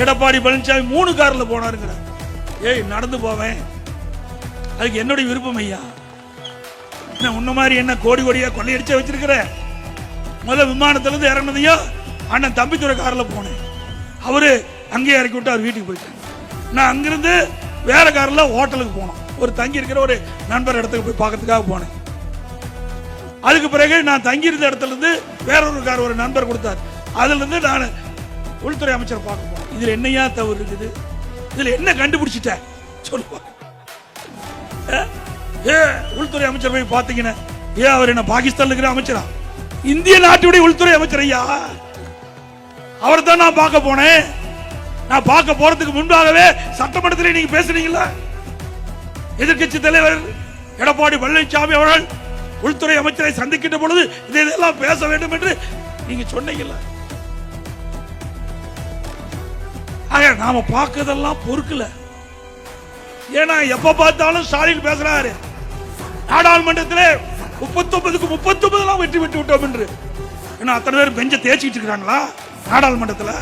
எடப்பாடி பழனிசாமி 3 கார்ல போனாருங்கிற. ஏய் நடந்து போவேன், அதுக்கு என்னுடைய விருப்பம் ஐயா. என்ன உன்ன மாதிரி என்ன கோடி கோடியா கொள்ளையடிச்ச வச்சிருக்கிற? முதல்ல விமானத்திலிருந்து இறங்கினதையோ அண்ணன் தம்பித்துறை கார்ல போனேன். அவரு அங்கேயே இறக்கி விட்டு அவர் வீட்டுக்கு போயிட்டாங்க. நான் அங்கிருந்து வேற கார்ல ஹோட்டலுக்கு போனோம். ஒரு தங்கி இருக்கிற ஒரு நண்பர் இடத்துக்கு போய் பார்க்கறதுக்காக போனேன். அதுக்கு பிறகு நான் தங்கி இருந்த இடத்துல இருந்து வேற ஒரு கார் ஒரு நண்பர் கொடுத்தார். அதுல இருந்து நான் உள்துறை அமைச்சர் பார்க்க போனேன். இதுல என்னையா தவறு இருக்குது? இதுல என்ன கண்டுபிடிச்சிட்ட சொல்லுவாங்க. உள்துறை அமைச்சர் போய் பாத்தீங்கன்னா அவர் என்ன பாகிஸ்தான்ல இருக்கிற அமைச்சரா? இந்திய நாட்டுடைய உள்துறை அமைச்சர் ஐயா. அவர் தான் நான் பார்க்க போனேன். நான் பார்க்க போறதுக்கு முன்பாகவே சட்டமன்றத்தில் நீங்க பேசுறீங்களா? எதிர்கட்சி தலைவர் எடப்பாடி பழனிசாமி அவர்கள் உள்துறை அமைச்சரை சந்திக்கின்ற பொழுது இதெல்லாம் பேச வேண்டும் என்று நீங்க சொன்னீங்களா? நாம பார்க்கதெல்லாம் பொறுக்கல. ஏன்னா எப்ப பார்த்தாலும் ஸ்டாலின் பேசுறாரு நாடாளுமன்றத்தில் 39க்கு 39 வெற்றி பெற்று விட்டோம் என்று. ஏன்னா அத்தனை பேர் பெஞ்ச தேய்ச்சிட்டு இருக்காங்களா நாடாளுமன்றத்தில்?